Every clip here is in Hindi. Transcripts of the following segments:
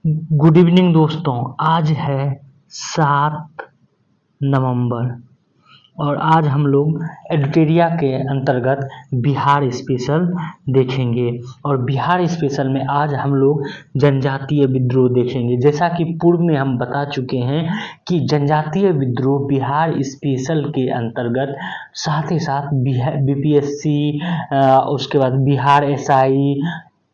गुड इवनिंग दोस्तों। आज है 7 नवंबर और आज हम लोग एडिटोरिया के अंतर्गत बिहार स्पेशल देखेंगे। और बिहार स्पेशल में आज हम लोग जनजातीय विद्रोह देखेंगे। जैसा कि पूर्व में हम बता चुके हैं कि जनजातीय विद्रोह बिहार स्पेशल के अंतर्गत साथ ही साथ बीपीएससी, उसके बाद बिहार एसआई,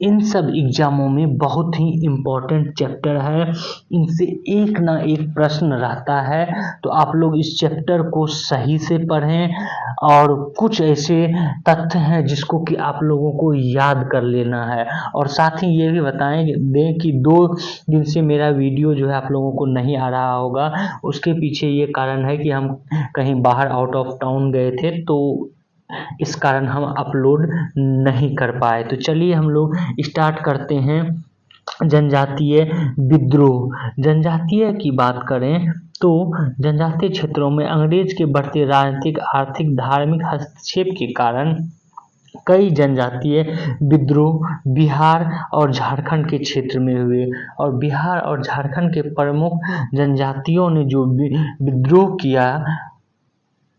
इन सब एग्जामों में बहुत ही इम्पोर्टेंट चैप्टर है। इनसे एक ना एक प्रश्न रहता है, तो आप लोग इस चैप्टर को सही से पढ़ें। और कुछ ऐसे तथ्य हैं जिसको कि आप लोगों को याद कर लेना है। और साथ ही ये भी बताएं दें कि 2 दिन से मेरा वीडियो जो है आप लोगों को नहीं आ रहा होगा। उसके पीछे ये कारण है कि हम कहीं बाहर आउट ऑफ टाउन गए थे, तो इस कारण हम अपलोड नहीं कर पाए। तो चलिए हम लोग स्टार्ट करते हैं। जनजातीय विद्रोह। जनजातीय की बात करें तो जनजातीय क्षेत्रों में अंग्रेज के बढ़ते राजनीतिक, आर्थिक, धार्मिक हस्तक्षेप के कारण कई जनजातीय विद्रोह बिहार और झारखंड के क्षेत्र में हुए। और बिहार और झारखंड के प्रमुख जनजातियों ने जो विद्रोह किया,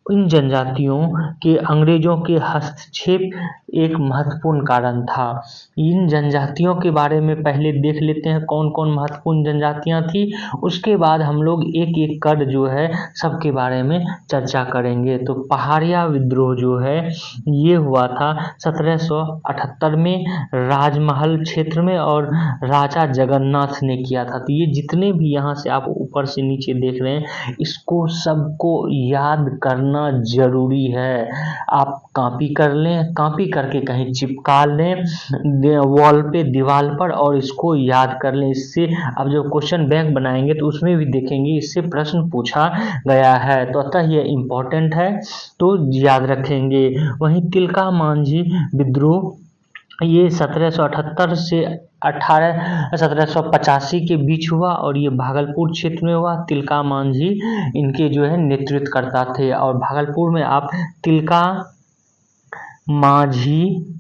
इन जनजातियों के अंग्रेजों के हस्तक्षेप एक महत्वपूर्ण कारण था। इन जनजातियों के बारे में पहले देख लेते हैं कौन कौन महत्वपूर्ण जनजातियां थी। उसके बाद हम लोग एक एक कर जो है सबके बारे में चर्चा करेंगे। तो पहाड़िया विद्रोह जो है ये हुआ था 1778 में राजमहल क्षेत्र में, और राजा जगन्नाथ ने किया था। तो ये जितने भी यहाँ से आप ऊपर से नीचे देख रहे हैं, इसको सबको याद करना जरूरी है। आप कॉपी कर लें, कॉपी करके कहीं चिपका लें वॉल पे, दीवार पर, और इसको याद कर लें। इससे अब जब क्वेश्चन बैंक बनाएंगे तो उसमें भी देखेंगे इससे प्रश्न पूछा गया है, तो अतः ये इम्पोर्टेंट है, तो याद रखेंगे। वहीं तिलका मांझी विद्रोह ये 1778 से 1785 के बीच हुआ और ये भागलपुर क्षेत्र में हुआ। तिलका मांझी इनके जो है नेतृत्व करता थे। और भागलपुर में आप तिलका मांझी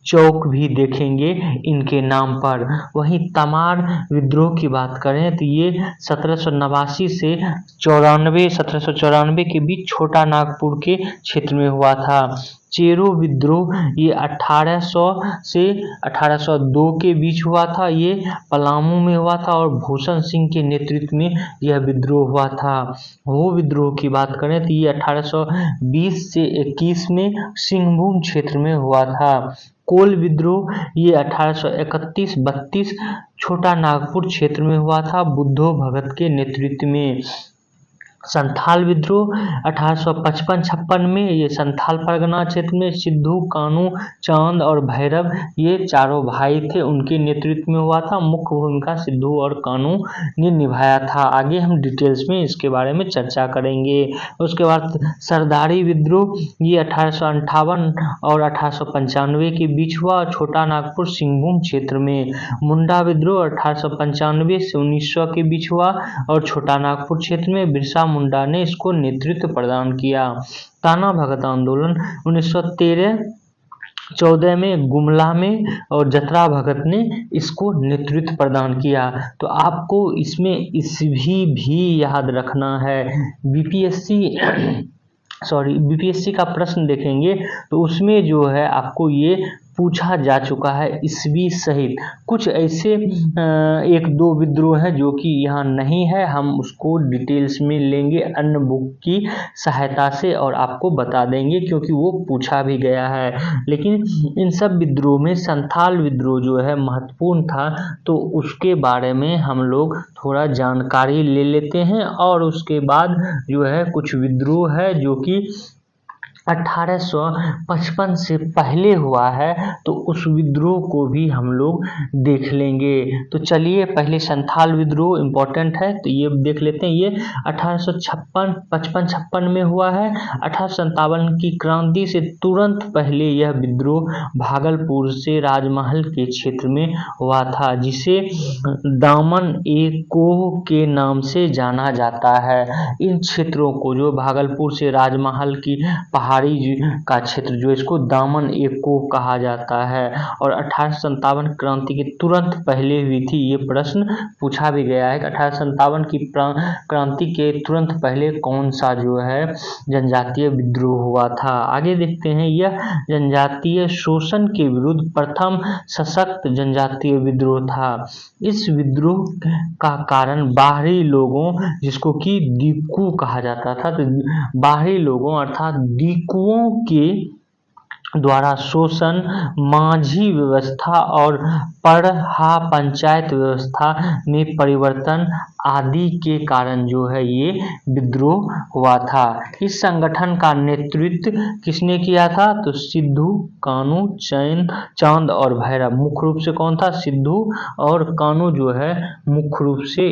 चौक भी देखेंगे इनके नाम पर। वहीं तमार विद्रोह की बात करें तो ये 1789 से 1794 के बीच छोटा नागपुर के क्षेत्र में हुआ था। चेरो विद्रोह ये 1800 से 1802 के बीच हुआ था। ये पलामू में हुआ था और भूषण सिंह के नेतृत्व में यह विद्रोह हुआ था। वो विद्रोह की बात करें तो ये 1820 से 21 में सिंहभूम क्षेत्र में हुआ था। कोल विद्रोह ये 1831-32 छोटा नागपुर क्षेत्र में हुआ था, बुद्धो भगत के नेतृत्व में। संथाल विद्रोह 1855-56 में ये संथाल परगना क्षेत्र में सिद्धू, कानू, चांद और भैरव ये चारों भाई थे, उनके नेतृत्व में हुआ था। मुख्य भूमिका सिद्धू और कानू ने निभाया था। आगे हम डिटेल्स में इसके बारे में चर्चा करेंगे। उसके बाद सरदारी विद्रोह ये 1858 और 1895 के बीच हुआ, छोटा नागपुर सिंहभूम क्षेत्र में। मुंडा विद्रोह 1895 से 1900 के बीच हुआ और छोटा नागपुर क्षेत्र में बिरसा मुंडा ने इसको नेतृत्व प्रदान किया। कान्हा भगत आंदोलन 1913-14 में गुमला में और जतरा भगत ने इसको नेतृत्व प्रदान किया। तो आपको इसमें इस भी याद रखना है। बीपीएससी का प्रश्न देखेंगे तो उसमें जो है आपको ये पूछा जा चुका है ईस्वी सहित। कुछ ऐसे 1-2 विद्रोह हैं जो कि यहाँ नहीं है, हम उसको डिटेल्स में लेंगे अन्य बुक की सहायता से और आपको बता देंगे, क्योंकि वो पूछा भी गया है। लेकिन इन सब विद्रोह में संथाल विद्रोह जो है महत्वपूर्ण था, तो उसके बारे में हम लोग थोड़ा जानकारी ले लेते हैं। और उसके बाद जो है कुछ विद्रोह है जो कि 1855 से पहले हुआ है, तो उस विद्रोह को भी हम लोग देख लेंगे। तो चलिए पहले संथाल विद्रोह इम्पोर्टेंट है, तो ये देख लेते हैं। ये 1855 में हुआ है। 1857 की क्रांति से तुरंत पहले यह विद्रोह भागलपुर से राजमहल के क्षेत्र में हुआ था, जिसे दामन ए कोह के नाम से जाना जाता है। इन क्षेत्रों को जो भागलपुर से राजमहल की पहाड़ पहाड़ी का क्षेत्र जो इसको दामन एको कहा जाता है। और 1857 क्रांति के तुरंत पहले हुई थी। ये प्रश्न पूछा भी गया है कि 1857 की क्रांति के तुरंत पहले कौन सा जो है जनजातीय विद्रोह हुआ था। आगे देखते हैं, यह जनजातीय शोषण के विरुद्ध प्रथम सशक्त जनजातीय विद्रोह था। इस विद्रोह का कारण बाहरी लोगों, जिसको कि दीकू कहा जाता था, तो बाहरी लोगों अर्थात दीकुओं के द्वारा शोषण, माझी व्यवस्था और पढ़ा पंचायत व्यवस्था में परिवर्तन आदि के कारण जो है ये विद्रोह हुआ था। इस संगठन का नेतृत्व किसने किया था? तो सिद्धू, कानू, चांद और भैरव। मुख्य रूप से कौन था? सिद्धू और कानू जो है मुख्य रूप से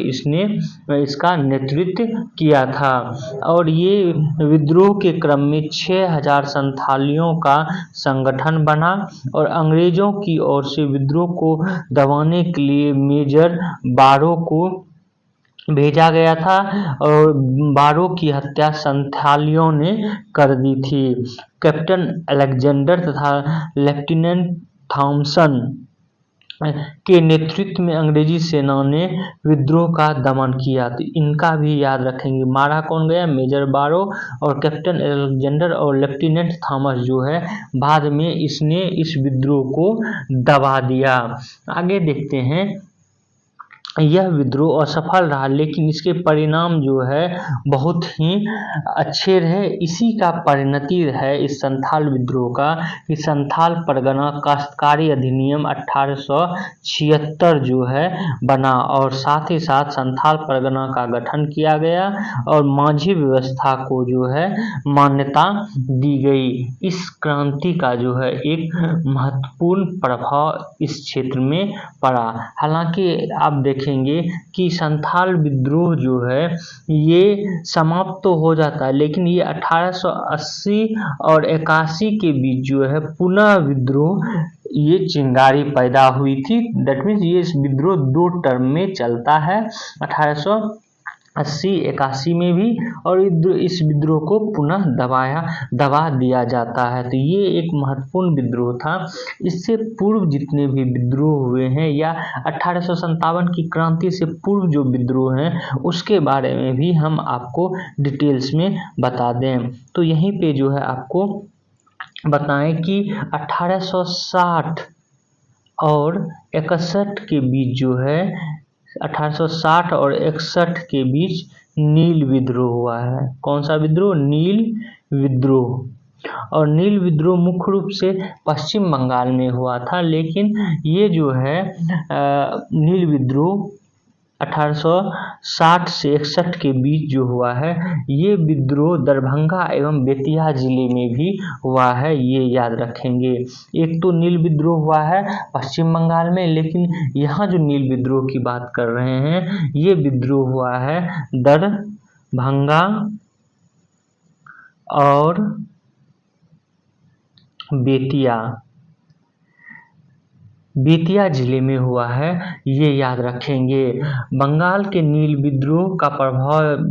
इसका नेतृत्व किया था। और ये विद्रोह के क्रम में 6000 संथालियों का संगठन बना और अंग्रेजों की ओर से विद्रोह को दबाने के लिए मेजर बारो को भेजा गया था और बारो की हत्या संथालियों ने कर दी थी। कैप्टन अलेक्जेंडर तथा लेफ्टिनेंट थॉमसन के नेतृत्व में अंग्रेजी सेना ने विद्रोह का दमन किया। तो इनका भी याद रखेंगे। मारा कौन गया? मेजर बारो और कैप्टन अलेक्जेंडर और लेफ्टिनेंट थॉमस जो है बाद में इसने इस विद्रोह को दबा दिया। आगे देखते हैं, यह विद्रोह असफल रहा लेकिन इसके परिणाम जो है बहुत ही अच्छे रहे। इसी का परिणति है इस संथाल विद्रोह का कि संथाल परगना काश्तकारी अधिनियम 1876 जो है बना और साथ ही साथ संथाल परगना का गठन किया गया और माझी व्यवस्था को जो है मान्यता दी गई। इस क्रांति का जो है एक महत्वपूर्ण प्रभाव इस क्षेत्र में पड़ा। हालांकि आप देखेंगे कि संथाल विद्रोह जो है ये समाप्त तो हो जाता है लेकिन ये 1880 और 81 के बीच जो है पुनः विद्रोह ये चिंगारी पैदा हुई थी। दैट मीन्स ये विद्रोह 2 टर्म में चलता है, 1880-81 में भी, और इस विद्रोह को पुनः दबा दिया जाता है। तो ये एक महत्वपूर्ण विद्रोह था। इससे पूर्व जितने भी विद्रोह हुए हैं या 1857 की क्रांति से पूर्व जो विद्रोह हैं उसके बारे में भी हम आपको डिटेल्स में बता दें। तो यहीं पे जो है आपको बताएं कि 1860 और 61 के बीच जो है 1860 और 61 के बीच नील विद्रोह हुआ है। कौन सा विद्रोह? नील विद्रोह। और नील विद्रोह मुख्य रूप से पश्चिम बंगाल में हुआ था, लेकिन ये जो है नील विद्रोह 1860 से 61 के बीच जो हुआ है ये विद्रोह दरभंगा एवं बेतिया जिले में भी हुआ है, ये याद रखेंगे। एक तो नील विद्रोह हुआ है पश्चिम बंगाल में, लेकिन यहाँ जो नील विद्रोह की बात कर रहे हैं ये विद्रोह हुआ है दरभंगा और बेतिया जिले में हुआ है, ये याद रखेंगे। बंगाल के नील विद्रोह का प्रभाव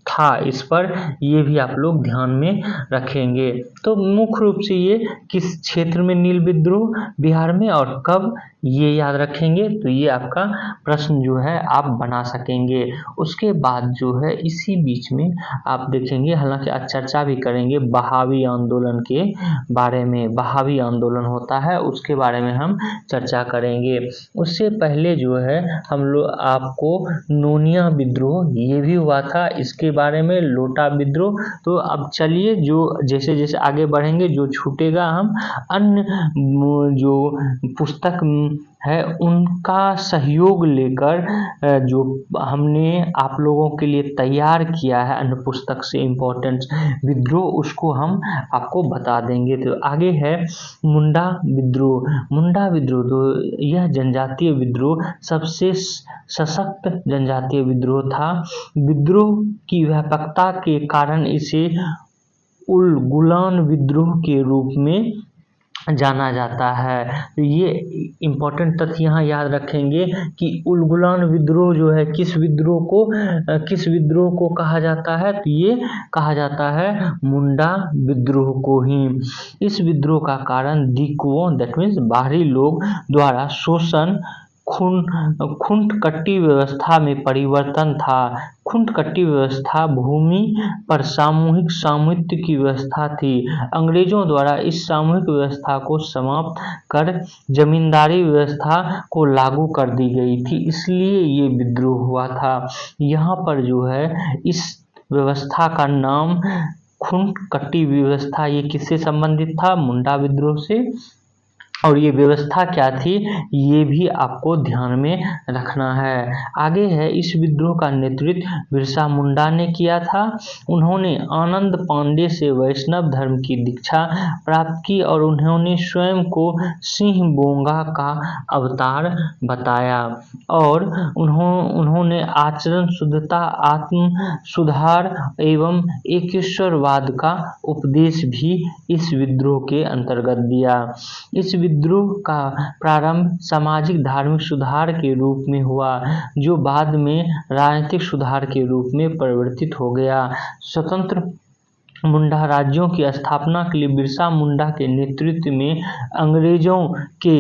था इस पर, ये भी आप लोग ध्यान में रखेंगे। तो मुख्य रूप से ये किस क्षेत्र में नील विद्रोह? बिहार में, और कब, ये याद रखेंगे। तो ये आपका प्रश्न जो है आप बना सकेंगे। उसके बाद जो है इसी बीच में आप देखेंगे, हालांकि आज चर्चा भी करेंगे बहावी आंदोलन के बारे में। बहावी आंदोलन होता है उसके बारे में हम चर्चा करेंगे। उससे पहले जो है हम लोग आपको नोनिया विद्रोह ये भी हुआ था, इसके बारे में लोटा विद्रोह। तो अब चलिए जो जैसे जैसे आगे बढ़ेंगे जो छूटेगा हम अन्य जो पुस्तक है उनका सहयोग लेकर जो हमने आप लोगों के लिए तैयार किया है अन्य पुस्तक से इम्पोर्टेंट विद्रोह, उसको हम आपको बता देंगे। तो आगे है मुंडा विद्रोह। मुंडा विद्रोह तो यह जनजातीय विद्रोह सबसे सशक्त जनजातीय विद्रोह था। विद्रोह की व्यापकता के कारण इसे उल गुलान विद्रोह के रूप में जाना जाता है। तो ये इम्पोर्टेंट तथ्य यहाँ याद रखेंगे कि उलगुलान विद्रोह जो है किस विद्रोह को कहा जाता है, तो ये कहा जाता है मुंडा विद्रोह को ही। इस विद्रोह का कारण दिकुओं दैट मीन्स बाहरी लोग द्वारा शोषण, खुंटकट्टी व्यवस्था में परिवर्तन था। खुंटकट्टी व्यवस्था भूमि पर सामूहिक स्वामित्व की व्यवस्था थी। अंग्रेजों द्वारा इस सामूहिक व्यवस्था को समाप्त कर जमींदारी व्यवस्था को लागू कर दी गई थी, इसलिए ये विद्रोह हुआ था। यहाँ पर जो है इस व्यवस्था का नाम खुंटकट्टी व्यवस्था, ये किससे संबंधित था? मुंडा विद्रोह से। और ये व्यवस्था क्या थी, ये भी आपको ध्यान में रखना है। आगे है, इस विद्रोह का नेतृत्व बिरसा मुंडा ने किया था। उन्होंने आनंद पांडे से वैष्णव धर्म की दीक्षा प्राप्त की और उन्होंने स्वयं को सिंह बोंगा का अवतार बताया और उन्होंने आचरण शुद्धता, आत्म सुधार एवं एकेश्वरवाद का उपदेश भी इस विद्रोह के अंतर्गत दिया। इस विद्रोह का प्रारंभ सामाजिक धार्मिक सुधार के रूप में हुआ, जो बाद में राजनीतिक सुधार के रूप में परिवर्तित हो गया। स्वतंत्र मुंडा राज्यों की स्थापना के लिए बिरसा मुंडा के नेतृत्व में अंग्रेजों के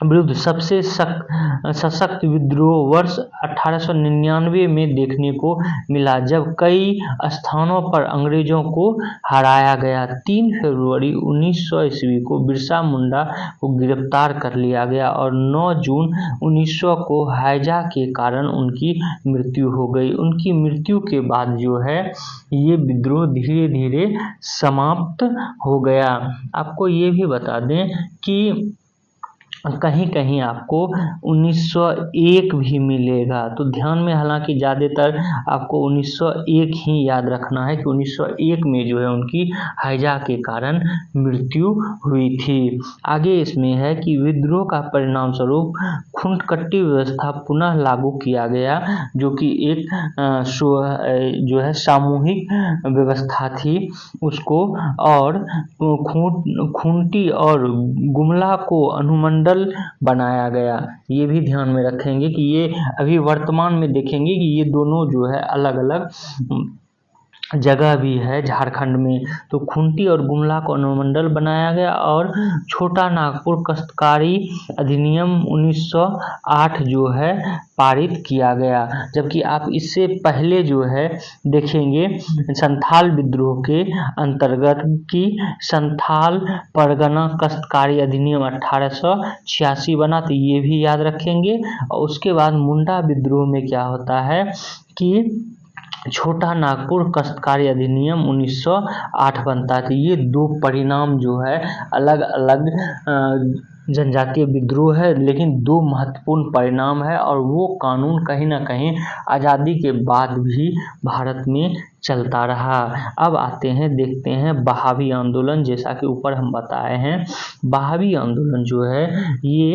विरुद्ध सबसे सशक्त विद्रोह वर्ष 1899 में देखने को मिला, जब कई स्थानों पर अंग्रेजों को हराया गया। 3 फरवरी 1900 ईस्वी को बिरसा मुंडा को गिरफ्तार कर लिया गया और 9 जून 1900 को हैजा के कारण उनकी मृत्यु हो गई। उनकी मृत्यु के बाद जो है ये विद्रोह धीरे धीरे समाप्त हो गया। आपको ये भी बता दें कि कहीं कहीं आपको 1901 भी मिलेगा, तो ध्यान में हालांकि ज़्यादातर आपको 1901 ही याद रखना है कि 1901 में जो है उनकी हैजा के कारण मृत्यु हुई थी। आगे इसमें है कि विद्रोह का परिणाम स्वरूप खुंटकट्टी व्यवस्था पुनः लागू किया गया, जो कि एक जो है सामूहिक व्यवस्था थी उसको, और खूंटी और गुमला को अनुमंडल बनाया गया। ये भी ध्यान में रखेंगे कि ये अभी वर्तमान में देखेंगे कि ये दोनों जो है अलग अलग जगह भी है झारखंड में। तो खूंटी और गुमला को अनुमंडल बनाया गया और छोटा नागपुर काश्तकारी अधिनियम 1908 जो है पारित किया गया। जबकि आप इससे पहले जो है देखेंगे संथाल विद्रोह के अंतर्गत की संथाल परगना काश्तकारी अधिनियम 1886 बना, तो ये भी याद रखेंगे। और उसके बाद मुंडा विद्रोह में क्या होता है कि छोटा नागपुर काश्तकारी अधिनियम 1908 बनता है। तो ये 2 परिणाम जो है अलग अलग जनजातीय विद्रोह है, लेकिन 2 महत्वपूर्ण परिणाम है और वो कानून कहीं ना कहीं आज़ादी के बाद भी भारत में चलता रहा। अब आते हैं, देखते हैं बहावी आंदोलन। जैसा कि ऊपर हम बताए हैं, बहावी आंदोलन जो है ये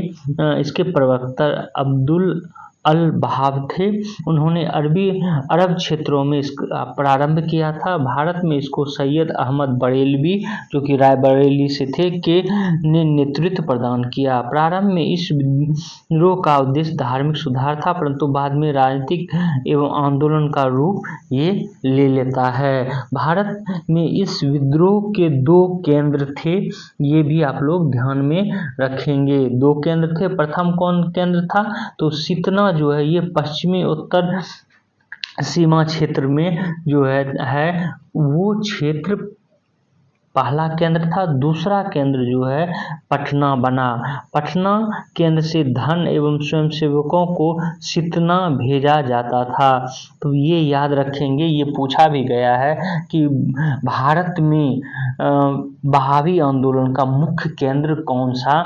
इसके प्रवक्ता अब्दुल अल बहाव थे। उन्होंने अरब क्षेत्रों में इसका प्रारंभ किया था। भारत में इसको सैयद अहमद बरेलवी, जो कि रायबरेली से थे, के ने नेतृत्व प्रदान किया। प्रारंभ में इस विद्रोह का उद्देश्य धार्मिक सुधार था, परंतु बाद में राजनीतिक एवं आंदोलन का रूप ये ले लेता है। भारत में इस विद्रोह के 2 केंद्र थे, ये भी आप लोग ध्यान में रखेंगे। 2 केंद्र थे। प्रथम कौन केंद्र था? तो सितना जो है ये पश्चिमी उत्तर सीमा क्षेत्र में जो है वो क्षेत्र पहला केंद्र था। दूसरा केंद्र जो है पटना बना। पटना केंद्र से धन एवं स्वयंसेवकों को सितना भेजा जाता था। तो ये याद रखेंगे, ये पूछा भी गया है कि भारत में बहावी आंदोलन का मुख्य केंद्र कौन सा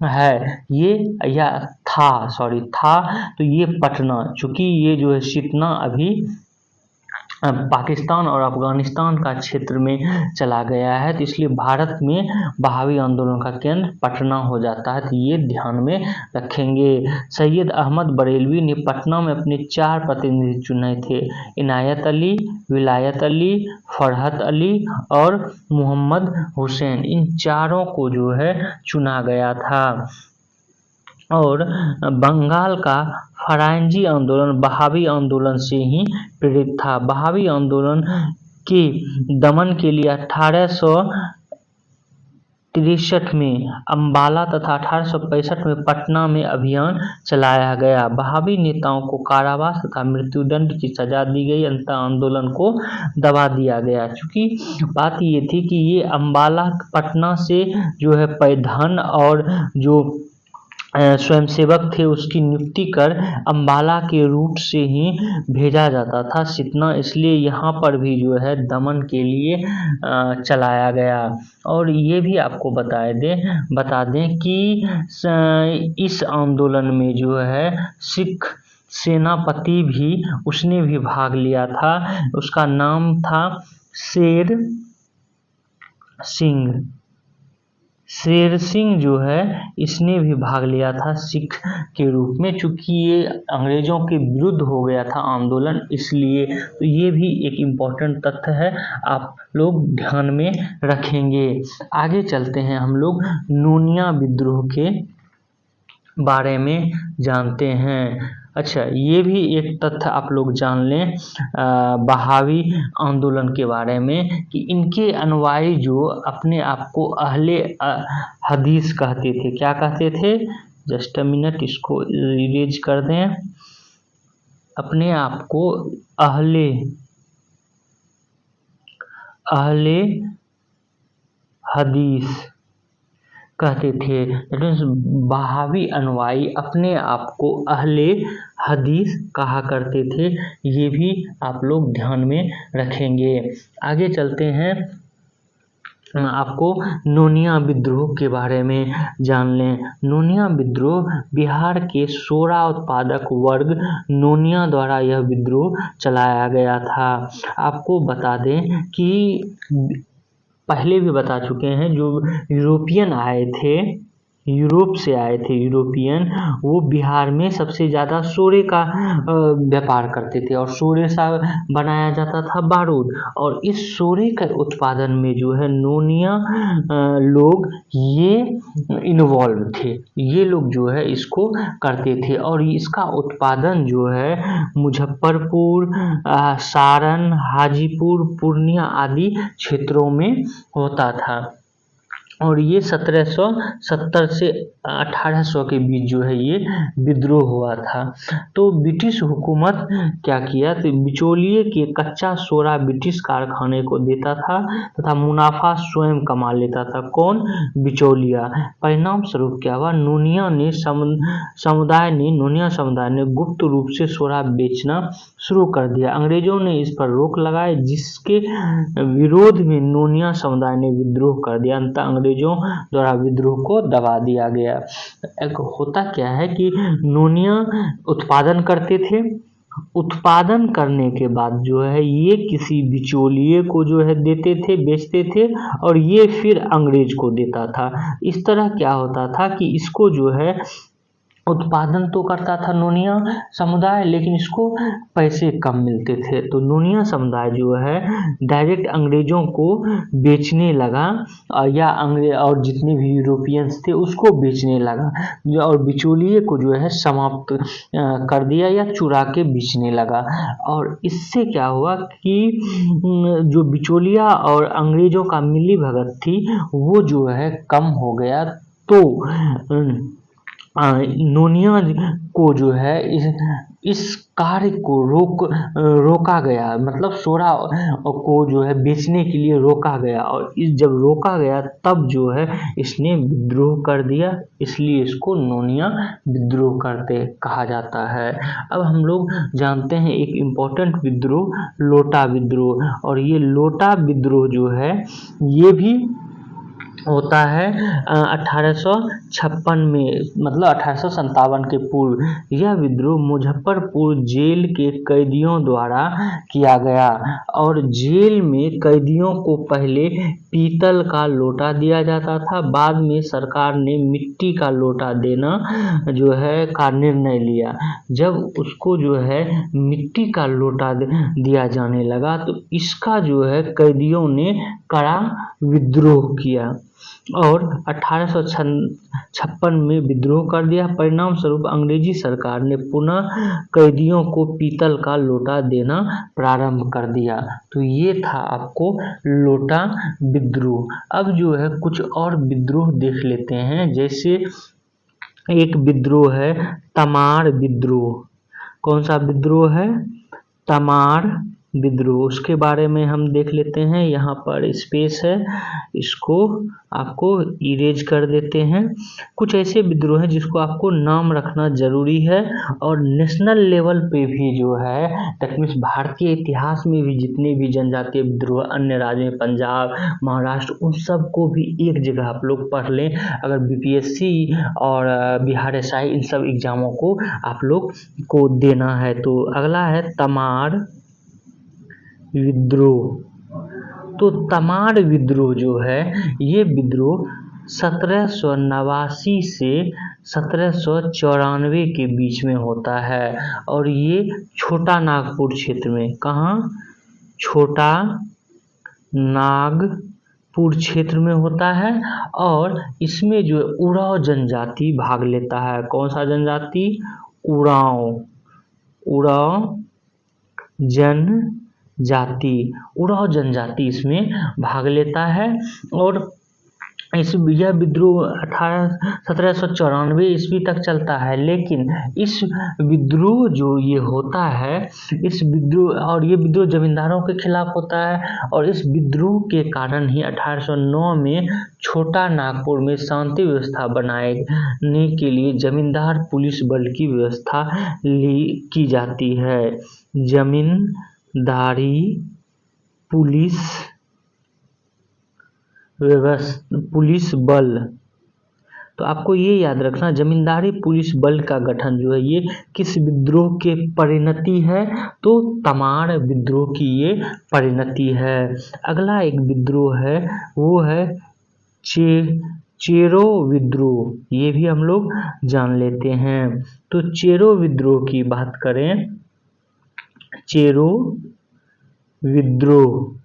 है। ये या था तो ये पटना, चूंकि ये जो है सितना अभी पाकिस्तान और अफगानिस्तान का क्षेत्र में चला गया है, तो इसलिए भारत में बहावी आंदोलन का केंद्र पटना हो जाता है, तो ये ध्यान में रखेंगे। सैयद अहमद बरेलवी ने पटना में अपने 4 प्रतिनिधि चुने थे, इनायत अली, विलायत अली, फरहत अली और मोहम्मद हुसैन। इन चारों को जो है चुना गया था। और बंगाल का फरांजी आंदोलन बहावी आंदोलन से ही प्रेरित था। बहावी आंदोलन के दमन के लिए 1863 में अम्बाला तथा 1865 में पटना में अभियान चलाया गया। बहावी नेताओं को कारावास तथा मृत्युदंड की सजा दी गई, अंततः आंदोलन को दबा दिया गया। क्योंकि बात ये थी कि ये अम्बाला पटना से जो है पैधन और जो स्वयंसेवक थे उसकी नियुक्ति कर अम्बाला के रूट से ही भेजा जाता था सितना, इसलिए यहाँ पर भी जो है दमन के लिए चलाया गया। और ये भी आपको बता दें कि इस आंदोलन में जो है सिख सेनापति भी उसने भी भाग लिया था, उसका नाम था शेर सिंह जो है इसने भी भाग लिया था सिख के रूप में। चूंकि ये अंग्रेजों के विरुद्ध हो गया था आंदोलन, इसलिए तो ये भी एक इम्पोर्टेंट तथ्य है, आप लोग ध्यान में रखेंगे। आगे चलते हैं, हम लोग नूनिया विद्रोह के बारे में जानते हैं। अच्छा, ये भी एक तथ्य आप लोग जान लें बहावी आंदोलन के बारे में कि इनके अनुयायी जो अपने आप को अहले हदीस कहते थे, क्या कहते थे, जस्ट अ मिनट इसको इरेज कर दें, अपने आप को अहले हदीस कहते थे। बहावी अनुयायी अपने आप को अहले हदीस कहा करते थे, ये भी आप लोग ध्यान में रखेंगे। आगे चलते हैं, आपको नोनिया विद्रोह के बारे में जान लें। नोनिया विद्रोह बिहार के सोरा उत्पादक वर्ग नोनिया द्वारा यह विद्रोह चलाया गया था। आपको बता दें कि पहले भी बता चुके हैं, जो यूरोपियन आए थे, यूरोप से आए थे यूरोपियन, वो बिहार में सबसे ज़्यादा सोरे का व्यापार करते थे और सोरे से बनाया जाता था बारूद। और इस सोरे के उत्पादन में जो है नोनिया लोग ये इन्वॉल्व थे, ये लोग जो है इसको करते थे। और इसका उत्पादन जो है मुजफ्फरपुर, सारण, हाजीपुर, पूर्णिया आदि क्षेत्रों में होता था। और ये 1770 से 1800 के बीच जो है ये विद्रोह हुआ था। तो ब्रिटिश हुकूमत क्या किया, तो बिचौलिए के कच्चा सोरा ब्रिटिश कारखाने को देता था तथा मुनाफा स्वयं कमा लेता था। कौन, बिचौलिया। परिणाम स्वरूप क्या हुआ, नोनिया समुदाय ने गुप्त रूप से सोरा बेचना शुरू कर दिया। अंग्रेजों ने इस पर रोक लगाई, जिसके विरोध में नोनिया समुदाय ने विद्रोह कर दिया। अंततः अंग्रेजों द्वारा विद्रोह को दबा दिया गया। एक होता क्या है कि नोनिया उत्पादन करते थे, उत्पादन करने के बाद जो है ये किसी बिचौलिए को जो है देते थे, बेचते थे, और ये फिर अंग्रेज को देता था। इस तरह क्या होता था कि इसको जो है उत्पादन तो करता था नोनिया समुदाय, लेकिन इसको पैसे कम मिलते थे। तो नोनिया समुदाय जो है डायरेक्ट अंग्रेजों को बेचने लगा, या और जितने भी यूरोपियंस थे उसको बेचने लगा, और बिचौलिए को जो है समाप्त कर दिया या चुरा के बेचने लगा। और इससे क्या हुआ कि जो बिचौलिया और अंग्रेजों का मिली भगत थी वो जो है कम हो गया। तो नोनिया को जो है इस कार्य को रोका गया, मतलब सोरा को जो है बेचने के लिए रोका गया। और जब रोका गया तब जो है इसने विद्रोह कर दिया, इसलिए इसको नोनिया विद्रोह कहा जाता है। अब हम लोग जानते हैं एक इम्पोर्टेंट विद्रोह, लोटा विद्रोह। और ये लोटा विद्रोह जो है ये भी होता है 1856 में, मतलब 1857 के पूर्व। यह विद्रोह मुजफ्फरपुर जेल के कैदियों द्वारा किया गया और जेल में कैदियों को पहले पीतल का लोटा दिया जाता था, बाद में सरकार ने मिट्टी का लोटा देना जो है का निर्णय लिया। जब उसको जो है मिट्टी का लोटा दिया जाने लगा तो इसका जो है कैदियों ने कड़ा विद्रोह किया और 1856 में विद्रोह कर दिया। परिणाम स्वरूप अंग्रेजी सरकार ने पुनः कैदियों को पीतल का लोटा देना प्रारंभ कर दिया। तो ये था आपको लोटा विद्रोह। अब जो है कुछ और विद्रोह देख लेते हैं, जैसे एक विद्रोह है तमाड़ विद्रोह। कौन सा विद्रोह है? तमाड़ विद्रोह। उसके बारे में हम देख लेते हैं। यहाँ पर स्पेस है, इसको आपको इरेज कर देते हैं। कुछ ऐसे विद्रोह हैं जिसको आपको नाम रखना जरूरी है और नेशनल लेवल पे भी जो है दैट मीन्स भारतीय इतिहास में भी जितने भी जनजातीय विद्रोह अन्य राज्यों में, पंजाब, महाराष्ट्र, उन सब को भी एक जगह आप लोग पढ़ लें अगर बीपीएससी और बिहार एसआई इन सब एग्जामों को आप लोग को देना है। तो अगला है तमाड़ विद्रोह। तो तमाड़ विद्रोह जो है ये विद्रोह 1789 से 1794 के बीच में होता है और ये छोटा नागपुर क्षेत्र में, कहाँ? छोटा नागपुर क्षेत्र में होता है और इसमें जो है उरांव जनजाति भाग लेता है। कौन सा जनजाति? उरांव उरांव जनजाति इसमें भाग लेता है और यह विद्रोह 1794 ईस्वी तक चलता है। लेकिन इस विद्रोह जो ये होता है, इस विद्रोह और ये विद्रोह जमींदारों के खिलाफ होता है और इस विद्रोह के कारण ही 1809 में छोटा नागपुर में शांति व्यवस्था बनाने के लिए जमींदार पुलिस बल की व्यवस्था की जाती है। जमींदारी पुलिस बल। तो आपको ये याद रखना, जमींदारी पुलिस बल का गठन जो है ये किस विद्रोह के परिणति है? तो तमाड़ विद्रोह की ये परिणति है। अगला एक विद्रोह है वो है चेरो विद्रोह। ये भी हम लोग जान लेते हैं। तो चेरो विद्रोह की बात करें, चेरो विद्रोह,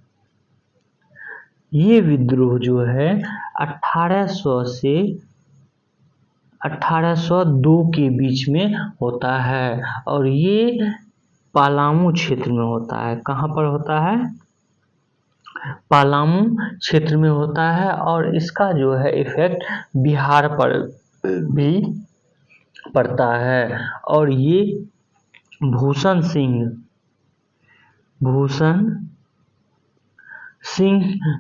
ये विद्रोह जो है 1800 से 1802 के बीच में होता है और ये पलामू क्षेत्र में होता है। कहाँ पर होता है? पलामू क्षेत्र में होता है और इसका जो है इफेक्ट बिहार पर भी पड़ता है और ये भूषण सिंह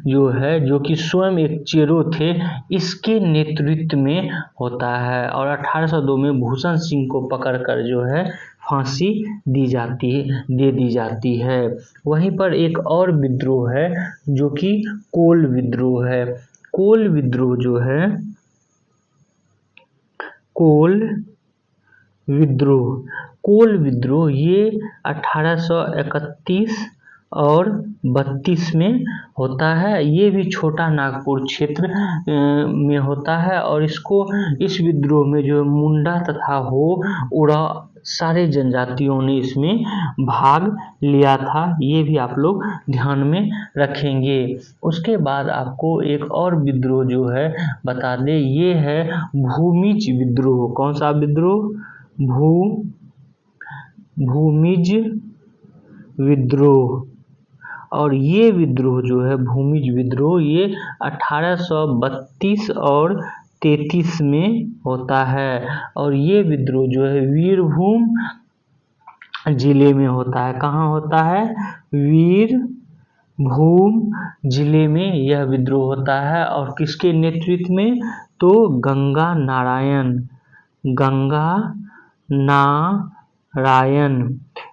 जो है, जो कि स्वयं एक चेरो थे, इसके नेतृत्व में होता है और 1802 में भूषण सिंह को पकड़कर जो है फांसी दे दी जाती है। वहीं पर एक और विद्रोह है जो कि कोल विद्रोह है। कोल विद्रोह जो है, कोल विद्रोह ये 1831 और 32 में होता है। ये भी छोटा नागपुर क्षेत्र में होता है और इस विद्रोह में जो मुंडा तथा हो उरांव सारे जनजातियों ने इसमें भाग लिया था। ये भी आप लोग ध्यान में रखेंगे। उसके बाद आपको एक और विद्रोह जो है बता दें, ये है भूमिज विद्रोह। कौन सा विद्रोह? भूमिज विद्रोह। और ये विद्रोह जो है भूमिज विद्रोह ये 1832 और 33 में होता है और ये विद्रोह जो है वीरभूम जिले में होता है। कहाँ होता है? वीरभूम जिले में यह विद्रोह होता है और किसके नेतृत्व में? तो गंगा नारायण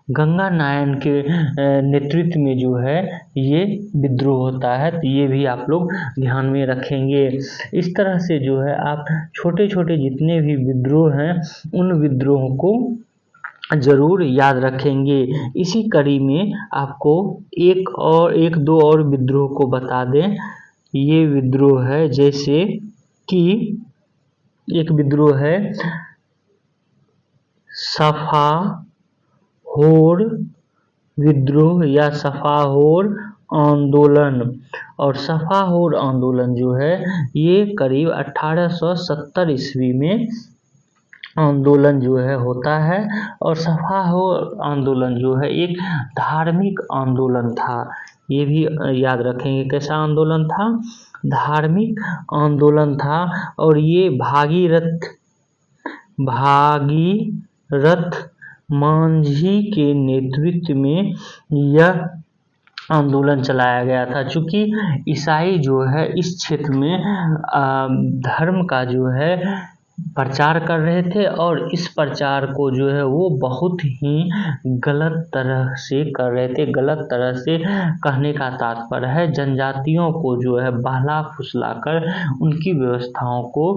गंगा नारायण के नेतृत्व में जो है ये विद्रोह होता है, तो ये भी आप लोग ध्यान में रखेंगे। इस तरह से जो है आप छोटे छोटे जितने भी विद्रोह हैं उन विद्रोहों को ज़रूर याद रखेंगे। इसी कड़ी में आपको एक दो और विद्रोह को बता दें। ये विद्रोह है जैसे कि एक विद्रोह है सफाहोर विद्रोह या सफाहोर आंदोलन। और सफाहोर आंदोलन जो है ये करीब 1870 ईस्वी में आंदोलन जो है होता है। और सफाहोर आंदोलन जो है एक धार्मिक आंदोलन था, ये भी याद रखेंगे। कैसा आंदोलन था? धार्मिक आंदोलन था। और ये भागीरथ मांझी के नेतृत्व में यह आंदोलन चलाया गया था। चूँकि ईसाई जो है इस क्षेत्र में धर्म का जो है प्रचार कर रहे थे और इस प्रचार को जो है वो बहुत ही गलत तरह से कर रहे थे। गलत तरह से कहने का तात्पर्य है जनजातियों को जो है बहला फुसलाकर उनकी व्यवस्थाओं को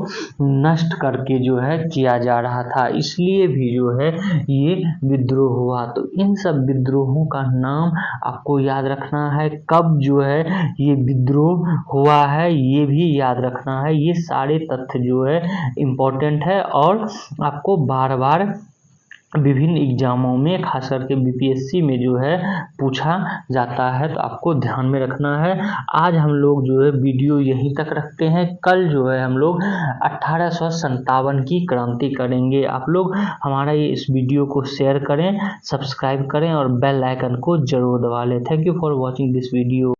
नष्ट करके जो है किया जा रहा था, इसलिए भी जो है ये विद्रोह हुआ। तो इन सब विद्रोहों का नाम आपको याद रखना है, कब जो है ये विद्रोह हुआ है ये भी याद रखना है। ये सारे तथ्य जो है इम्पोर्टेंट है और आपको बार बार विभिन्न एग्जामों में खास करके बीपीएससी में जो है पूछा जाता है, तो आपको ध्यान में रखना है। आज हम लोग जो है वीडियो यहीं तक रखते हैं। कल जो है हम लोग 1857 की क्रांति करेंगे। आप लोग हमारा इस वीडियो को शेयर करें, सब्सक्राइब करें और बेल आइकन को जरूर दबा लें। Thank you for watching this video.